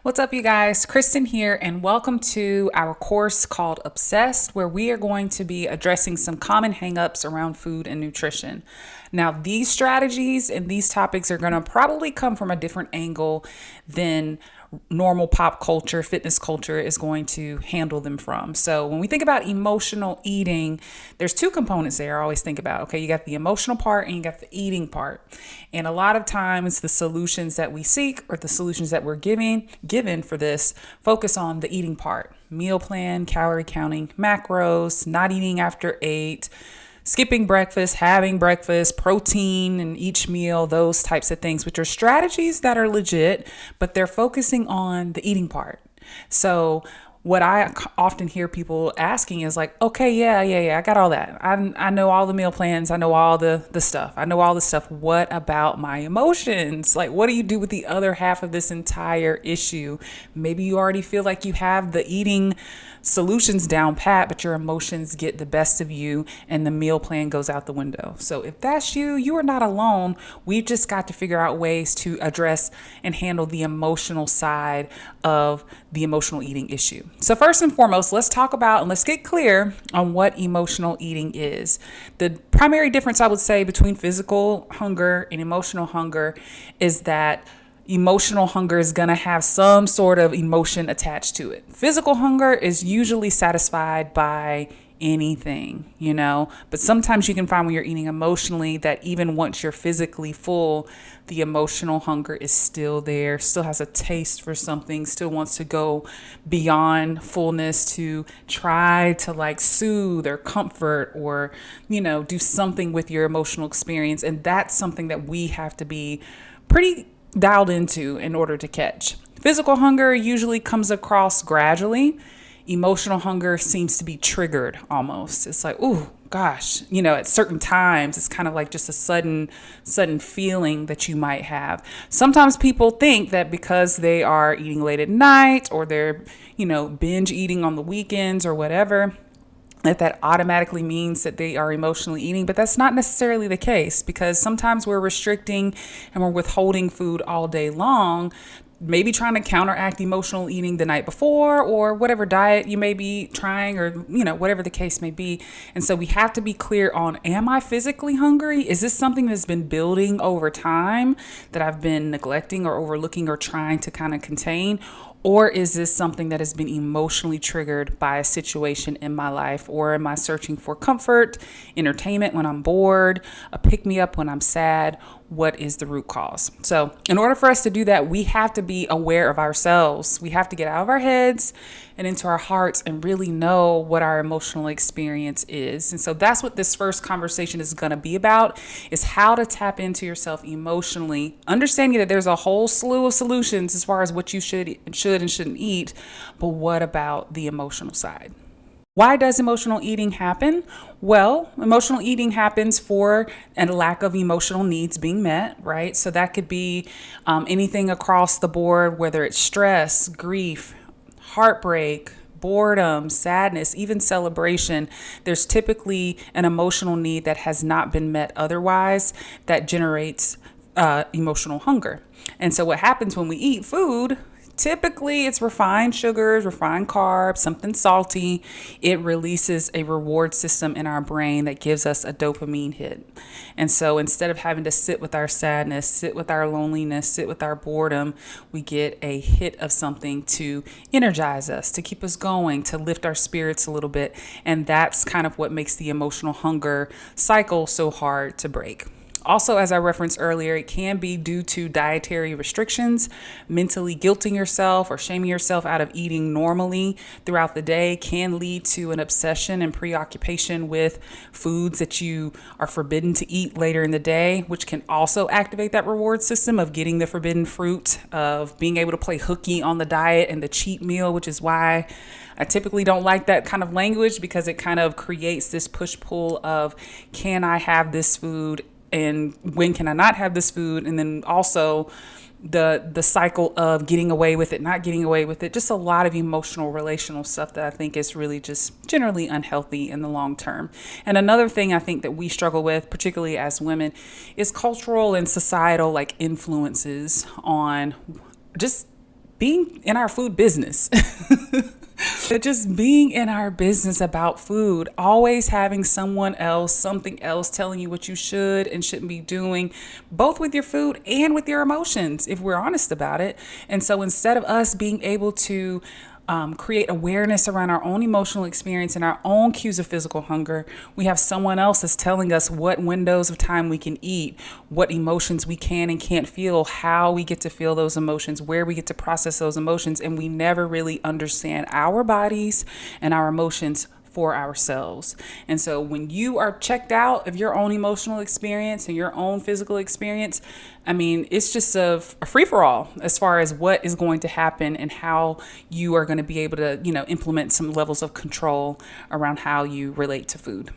What's up, you guys? Kristen here, and welcome to our course called Obsessed, where we are going to be addressing some common hangups around food and nutrition. Now, these strategies and these topics are going to probably come from a different angle than normal pop culture, fitness culture is going to handle them from. So when we think about emotional eating, there's two components there I always think about. Okay, you got the emotional part and you got the eating part. And a lot of times the solutions that we seek or the solutions that we're given for this focus on the eating part. Meal plan, calorie counting, macros, not eating after 8, skipping breakfast, having breakfast, protein in each meal, those types of things, which are strategies that are legit, but they're focusing on the eating part. So what I often hear people asking is like, okay, yeah, I got all that. I know all the meal plans. I know all the stuff. I know all the stuff. What about my emotions? Like, what do you do with the other half of this entire issue? Maybe you already feel like you have the eating solutions down pat, but your emotions get the best of you and the meal plan goes out the window. So if that's you, you are not alone. We've just got to figure out ways to address and handle the emotional side of the emotional eating issue. So first and foremost, let's talk about and let's get clear on what emotional eating is. The primary difference I would say between physical hunger and emotional hunger is that emotional hunger is going to have some sort of emotion attached to it. Physical hunger is usually satisfied by anything, but sometimes you can find when you're eating emotionally that even once you're physically full, the emotional hunger is still there, still has a taste for something, still wants to go beyond fullness to try to like soothe or comfort or, do something with your emotional experience. And that's something that we have to be pretty dialed into in order to catch. Physical hunger usually comes across gradually. Emotional hunger seems to be triggered almost. It's like, oh gosh, at certain times, it's kind of like just a sudden feeling that you might have. Sometimes people think that because they are eating late at night or they're, binge eating on the weekends or whatever, that automatically means that they are emotionally eating, but that's not necessarily the case because sometimes we're restricting and we're withholding food all day long, maybe trying to counteract emotional eating the night before or whatever diet you may be trying or, whatever the case may be. And so we have to be clear on, am I physically hungry? Is this something that's been building over time that I've been neglecting or overlooking or trying to kind of contain? Or is this something that has been emotionally triggered by a situation in my life? Or am I searching for comfort, entertainment when I'm bored, a pick me up when I'm sad? What is the root cause? So in order for us to do that, we have to be aware of ourselves. We have to get out of our heads and into our hearts and really know what our emotional experience is. And so that's what this first conversation is going to be about, is how to tap into yourself emotionally, understanding that there's a whole slew of solutions as far as what you should and shouldn't eat. But what about the emotional side? Why does emotional eating happen? Well, emotional eating happens for a lack of emotional needs being met, right? So that could be anything across the board, whether it's stress, grief, heartbreak, boredom, sadness, even celebration. There's typically an emotional need that has not been met otherwise that generates emotional hunger. And so what happens when we eat food? Typically, it's refined sugars, refined carbs, something salty. It releases a reward system in our brain that gives us a dopamine hit. And so instead of having to sit with our sadness, sit with our loneliness, sit with our boredom, we get a hit of something to energize us, to keep us going, to lift our spirits a little bit. And that's kind of what makes the emotional hunger cycle so hard to break. Also, as I referenced earlier, it can be due to dietary restrictions. Mentally guilting yourself or shaming yourself out of eating normally throughout the day can lead to an obsession and preoccupation with foods that you are forbidden to eat later in the day, which can also activate that reward system of getting the forbidden fruit, of being able to play hooky on the diet and the cheat meal, which is why I typically don't like that kind of language, because it kind of creates this push-pull of, can I have this food and when can I not have this food? And then also the cycle of getting away with it, not getting away with it, just a lot of emotional, relational stuff that I think is really just generally unhealthy in the long term. And another thing I think that we struggle with, particularly as women, is cultural and societal like influences on just being in our food business. But just being in our business about food, always having someone else, something else telling you what you should and shouldn't be doing, both with your food and with your emotions, if we're honest about it. And so instead of us being able to create awareness around our own emotional experience and our own cues of physical hunger, we have someone else that's telling us what windows of time we can eat, what emotions we can and can't feel, how we get to feel those emotions, where we get to process those emotions. And we never really understand our bodies and our emotions for ourselves. And so when you are checked out of your own emotional experience and your own physical experience, I mean, it's just a free for all as far as what is going to happen and how you are going to be able to, implement some levels of control around how you relate to food.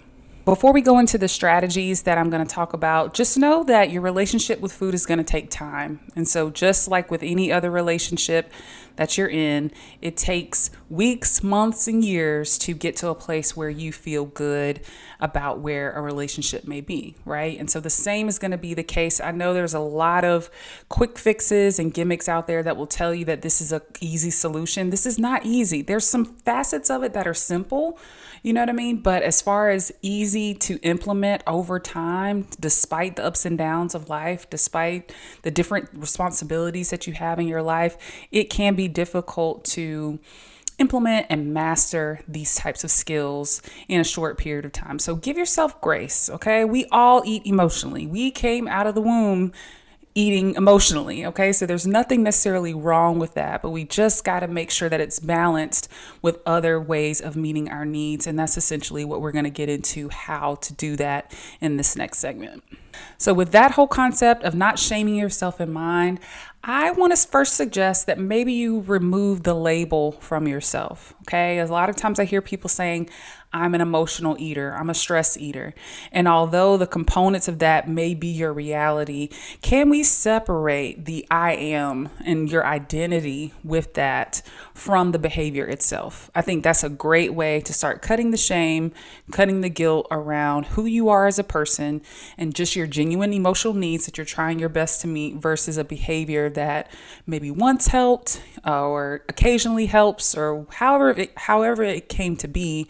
Before we go into the strategies that I'm going to talk about, just know that your relationship with food is going to take time. And so just like with any other relationship that you're in, it takes weeks, months, and years to get to a place where you feel good about where a relationship may be, right? And so the same is going to be the case. I know there's a lot of quick fixes and gimmicks out there that will tell you that this is an easy solution. This is not easy. There's some facets of it that are simple, you know what I mean? But as far as easy to implement over time, despite the ups and downs of life, despite the different responsibilities that you have in your life, it can be difficult to implement and master these types of skills in a short period of time. So give yourself grace, okay? We all eat emotionally. We came out of the womb eating emotionally, okay? So there's nothing necessarily wrong with that, but we just got to make sure that it's balanced with other ways of meeting our needs. And that's essentially what we're going to get into, how to do that in this next segment. So with that whole concept of not shaming yourself in mind, I want to first suggest that maybe you remove the label from yourself, okay? A lot of times I hear people saying, I'm an emotional eater, I'm a stress eater. And although the components of that may be your reality, can we separate the I am and your identity with that from the behavior itself? I think that's a great way to start cutting the shame, cutting the guilt around who you are as a person and just your genuine emotional needs that you're trying your best to meet versus a behavior that maybe once helped or occasionally helps or however it came to be,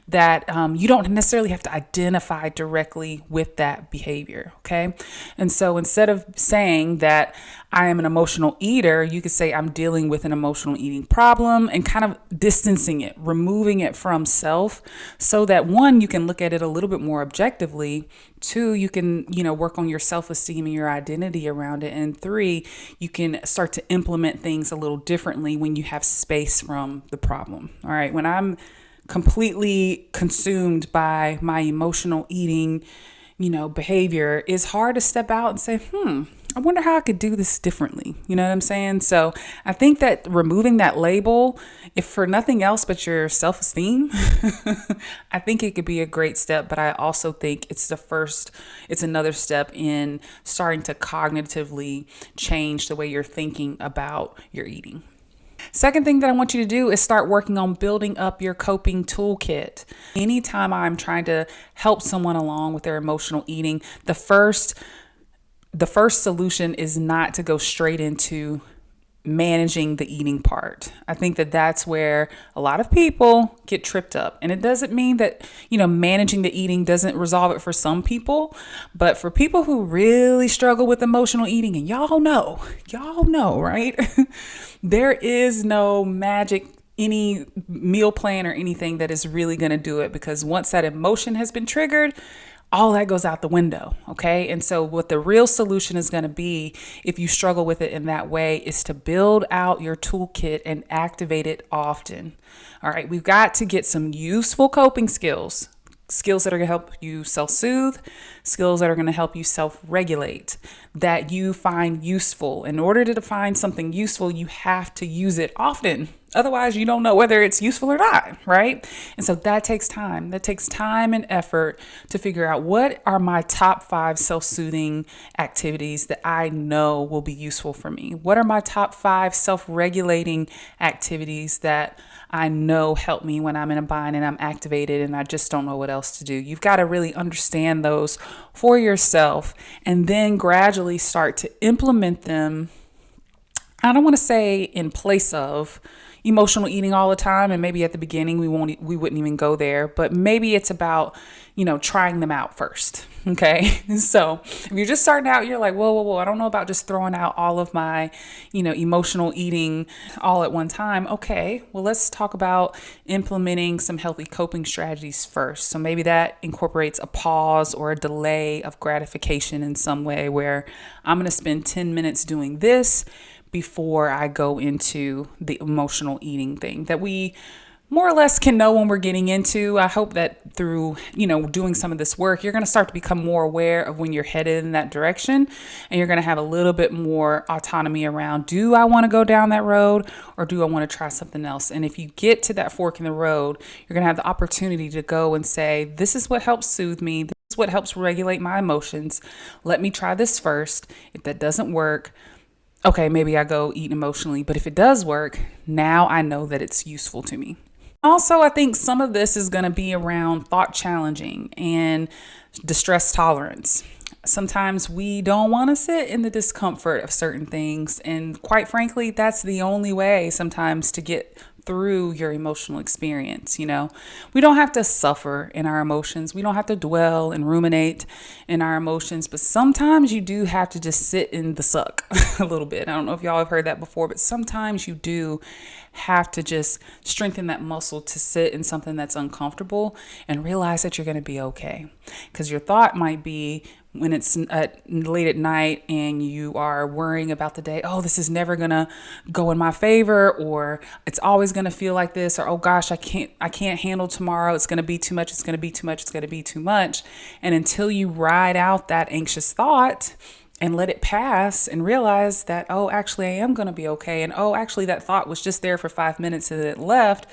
that you don't necessarily have to identify directly with that behavior, okay? And so instead of saying that I am an emotional eater, you could say I'm dealing with an emotional eating problem and kind of distancing it, removing it from self so that one, you can look at it a little bit more objectively. Two, you can, work on your self-esteem and your identity around it. And three, you can start to implement things a little differently when you have space from the problem. All right. When I'm completely consumed by my emotional eating, behavior, it's hard to step out and say, I wonder how I could do this differently. You know what I'm saying? So I think that removing that label, if for nothing else but your self-esteem, I think it could be a great step. But I also think it's another step in starting to cognitively change the way you're thinking about your eating. Second thing that I want you to do is start working on building up your coping toolkit. Anytime I'm trying to help someone along with their emotional eating, the first solution is not to go straight into managing the eating part. I think that that's where a lot of people get tripped up. And it doesn't mean that, managing the eating doesn't resolve it for some people, but for people who really struggle with emotional eating, and y'all know, right? There is no magic, any meal plan or anything that is really going to do it, because once that emotion has been triggered, all that goes out the window. Okay. And so what the real solution is going to be, if you struggle with it in that way, is to build out your toolkit and activate it often. All right. We've got to get some useful coping skills that are going to help you self-soothe, skills that are going to help you self-regulate, that you find useful. In order to find something useful, you have to use it often. Otherwise, you don't know whether it's useful or not, right? And so that takes time. That takes time and effort to figure out what are my top 5 self-soothing activities that I know will be useful for me. What are my top 5 self-regulating activities that I know help me when I'm in a bind and I'm activated and I just don't know what else to do. You've got to really understand those for yourself and then gradually start to implement them I don't want to say in place of emotional eating all the time, and maybe at the beginning we wouldn't even go there, but maybe it's about, trying them out first. Okay. So if you're just starting out, you're like, whoa, whoa, whoa, I don't know about just throwing out all of my, emotional eating all at one time. Okay. Well, let's talk about implementing some healthy coping strategies first. So maybe that incorporates a pause or a delay of gratification in some way where I'm going to spend 10 minutes doing this before I go into the emotional eating thing that we more or less can know when we're getting into. I hope that through, doing some of this work, you're going to start to become more aware of when you're headed in that direction, and you're going to have a little bit more autonomy around, do I want to go down that road or do I want to try something else? And if you get to that fork in the road, you're going to have the opportunity to go and say, this is what helps soothe me. This is what helps regulate my emotions. Let me try this first. If that doesn't work, okay, maybe I go eat emotionally. But if it does work, now I know that it's useful to me. Also, I think some of this is going to be around thought challenging and distress tolerance. Sometimes we don't want to sit in the discomfort of certain things. And quite frankly, that's the only way sometimes to get through your emotional experience. We don't have to suffer in our emotions. We don't have to dwell and ruminate in our emotions, but sometimes you do have to just sit in the suck a little bit. I don't know if y'all have heard that before, but sometimes you do have to just strengthen that muscle to sit in something that's uncomfortable and realize that you're going to be okay. Because your thought might be, when it's late at night and you are worrying about the day, oh, this is never going to go in my favor, or it's always going to feel like this, or, oh gosh, I can't handle tomorrow. It's going to be too much. It's going to be too much. It's going to be too much. And until you ride out that anxious thought and let it pass and realize that, oh, actually, I am going to be okay. And, oh, actually, that thought was just there for 5 minutes and it left.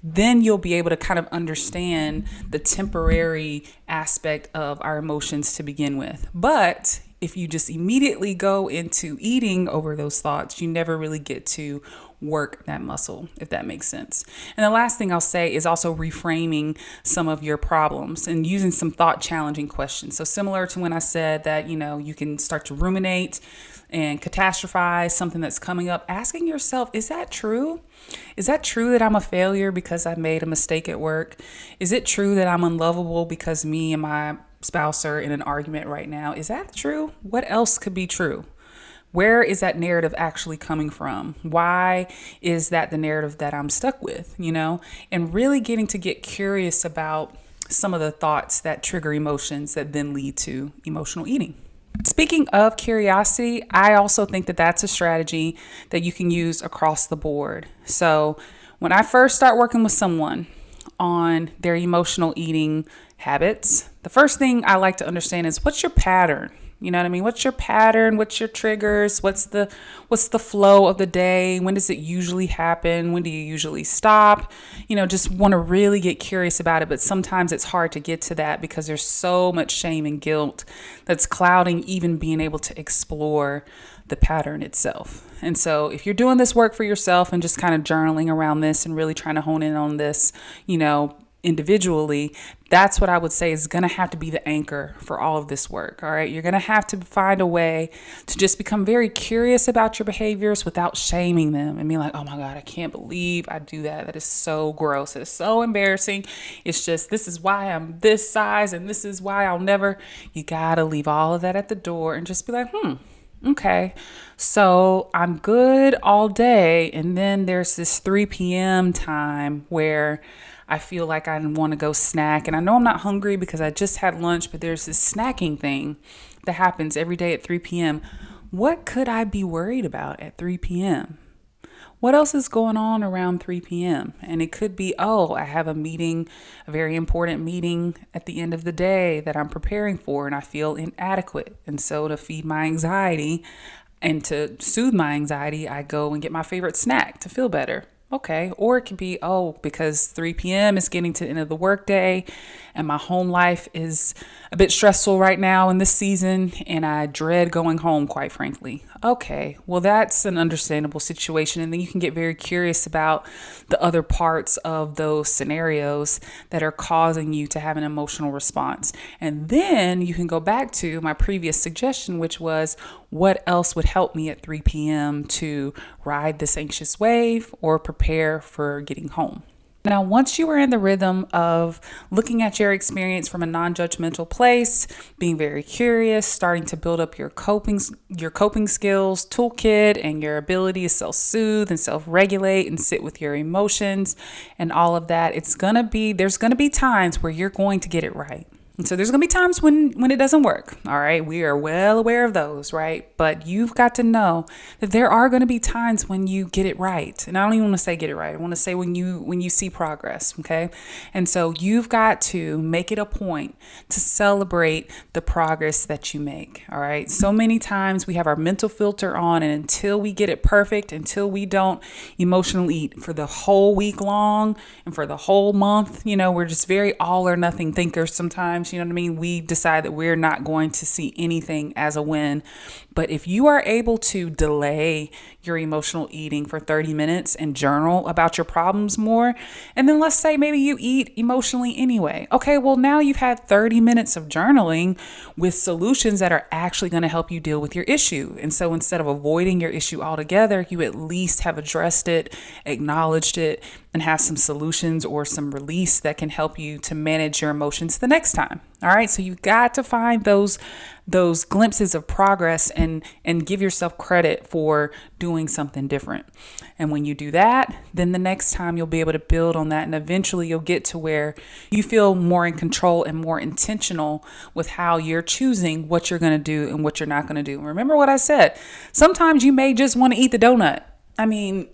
Then you'll be able to kind of understand the temporary aspect of our emotions to begin with. But if you just immediately go into eating over those thoughts, you never really get to work that muscle, if that makes sense. And the last thing I'll say is also reframing some of your problems and using some thought challenging questions. So similar to when I said that, you can start to ruminate and catastrophize something that's coming up, asking yourself, is that true? Is that true that I'm a failure because I made a mistake at work? Is it true that I'm unlovable because me and my spouse are in an argument right now? Is that true? What else could be true? Where is that narrative actually coming from? Why is that the narrative that I'm stuck with, And really getting to get curious about some of the thoughts that trigger emotions that then lead to emotional eating. Speaking of curiosity, I also think that that's a strategy that you can use across the board. So when I first start working with someone on their emotional eating habits, the first thing I like to understand is, what's your pattern? You know what I mean? What's your pattern? What's your triggers? What's the flow of the day? When does it usually happen? When do you usually stop? Just want to really get curious about it. But sometimes it's hard to get to that because there's so much shame and guilt that's clouding even being able to explore the pattern itself. And so if you're doing this work for yourself and just kind of journaling around this and really trying to hone in on this, individually, that's what I would say is going to have to be the anchor for all of this work. All right. You're going to have to find a way to just become very curious about your behaviors without shaming them and being like, oh my God, I can't believe I do that. That is so gross. It is so embarrassing. It's just, this is why I'm this size and this is why I'll never. You got to leave all of that at the door and just be like, okay, so I'm good all day. And then there's this 3 p.m. time where I feel like I want to go snack. And I know I'm not hungry because I just had lunch, but there's this snacking thing that happens every day at 3 p.m. What could I be worried about at 3 p.m.? What else is going on around 3 p.m.? And it could be, oh, I have a meeting, a very important meeting at the end of the day that I'm preparing for, and I feel inadequate. And so to feed my anxiety and to soothe my anxiety, I go and get my favorite snack to feel better. Okay. Or it could be, oh, because 3 p.m. is getting to the end of the workday and my home life is a bit stressful right now in this season and I dread going home, quite frankly. Okay. Well, that's an understandable situation. And then you can get very curious about the other parts of those scenarios that are causing you to have an emotional response. And then you can go back to my previous suggestion, which was what else would help me at 3 p.m. to ride this anxious wave or prepare for getting home. Now, once you are in the rhythm of looking at your experience from a non-judgmental place, being very curious, starting to build up your coping skills toolkit and your ability to self-soothe and self-regulate and sit with your emotions and all of that, there's going to be times where you're going to get it right. And so there's going to be times when it doesn't work. All right. We are well aware of those, right? But you've got to know that there are going to be times when you get it right. And I don't even want to say get it right. I want to say when you see progress. Okay. And so you've got to make it a point to celebrate the progress that you make. All right. So many times we have our mental filter on, and until we get it perfect, until we don't emotionally eat for the whole week long and for the whole month, we're just very all or nothing thinkers sometimes. You know what I mean? We decide that we're not going to see anything as a win. But if you are able to delay your emotional eating for 30 minutes and journal about your problems more, and then let's say maybe you eat emotionally anyway. Okay, well, now you've had 30 minutes of journaling with solutions that are actually going to help you deal with your issue. And so instead of avoiding your issue altogether, you at least have addressed it, acknowledged it, and have some solutions or some release that can help you to manage your emotions the next time. All right. So you've got to find those glimpses of progress and give yourself credit for doing something different. And when you do that, then the next time you'll be able to build on that. And eventually you'll get to where you feel more in control and more intentional with how you're choosing what you're going to do and what you're not going to do. Remember what I said. Sometimes you may just want to eat the donut. I mean,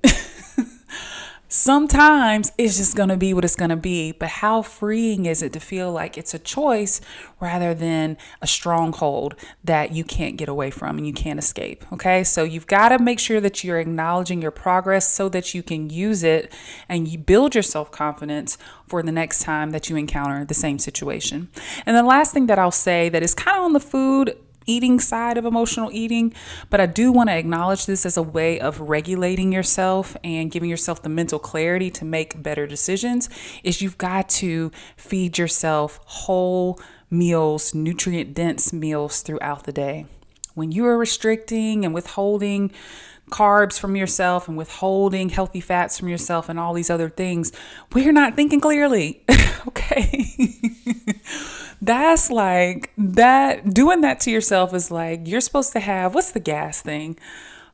sometimes it's just going to be what it's going to be, but how freeing is it to feel like it's a choice rather than a stronghold that you can't get away from and you can't escape? Okay, so you've got to make sure that you're acknowledging your progress so that you can use it and you build your self-confidence for the next time that you encounter the same situation. And the last thing that I'll say that is kind of on the food eating side of emotional eating, but I do want to acknowledge this as a way of regulating yourself and giving yourself the mental clarity to make better decisions, is you've got to feed yourself whole meals, nutrient dense meals throughout the day. When you are restricting and withholding carbs from yourself and withholding healthy fats from yourself and all these other things, we're not thinking clearly. Okay. That's like that. Doing that to yourself is like you're supposed to have, what's the gas thing?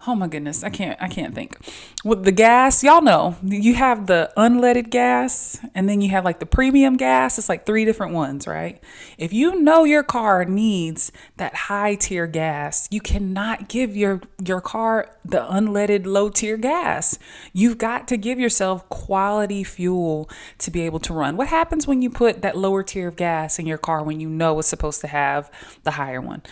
Oh my goodness, I can't think. With the gas, y'all know, you have the unleaded gas and then you have like the premium gas. It's like 3 different ones, right? If you know your car needs that high tier gas, you cannot give your car the unleaded low tier gas. You've got to give yourself quality fuel to be able to run. What happens when you put that lower tier of gas in your car when you know it's supposed to have the higher one?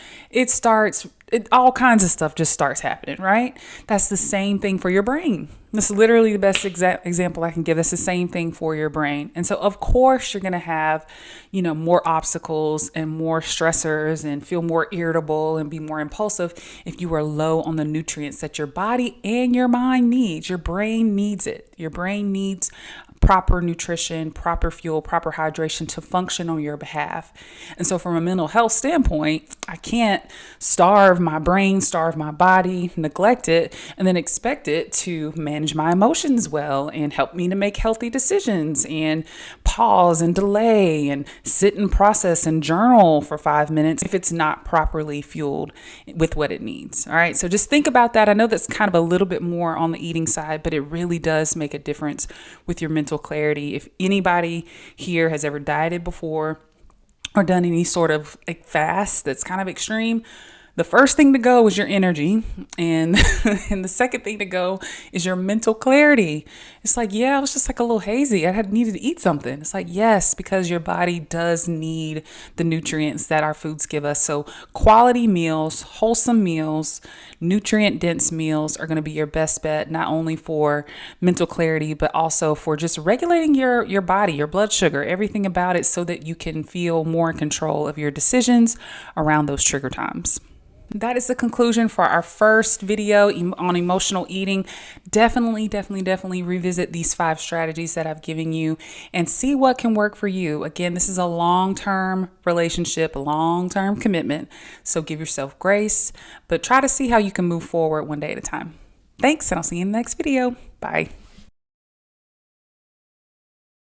All kinds of stuff just starts happening, right? That's the same thing for your brain. That's literally the best example I can give. That's the same thing for your brain. And so, of course, you're going to have, more obstacles and more stressors and feel more irritable and be more impulsive if you are low on the nutrients that your body and your mind needs. Your brain needs it. Your brain needs proper nutrition, proper fuel, proper hydration to function on your behalf. And so from a mental health standpoint, I can't starve my brain, starve my body, neglect it, and then expect it to manage my emotions well and help me to make healthy decisions and pause and delay and sit and process and journal for 5 minutes if it's not properly fueled with what it needs. All right. So just think about that. I know that's kind of a little bit more on the eating side, but it really does make a difference with your mental clarity. If anybody here has ever dieted before or done any sort of fast that's kind of extreme, The first thing to go is your energy, and and the second thing to go is your mental clarity. It's like, yeah, I was just like a little hazy. I had needed to eat something. It's like, yes, because your body does need the nutrients that our foods give us. So quality meals, wholesome meals, nutrient dense meals are going to be your best bet, not only for mental clarity, but also for just regulating your body, your blood sugar, everything about it, so that you can feel more in control of your decisions around those trigger times. That is the conclusion for our first video on emotional eating. Definitely revisit these 5 strategies that I've given you and see what can work for you. Again, this is a long-term relationship, a long-term commitment. So give yourself grace, but try to see how you can move forward one day at a time. Thanks, and I'll see you in the next video. Bye.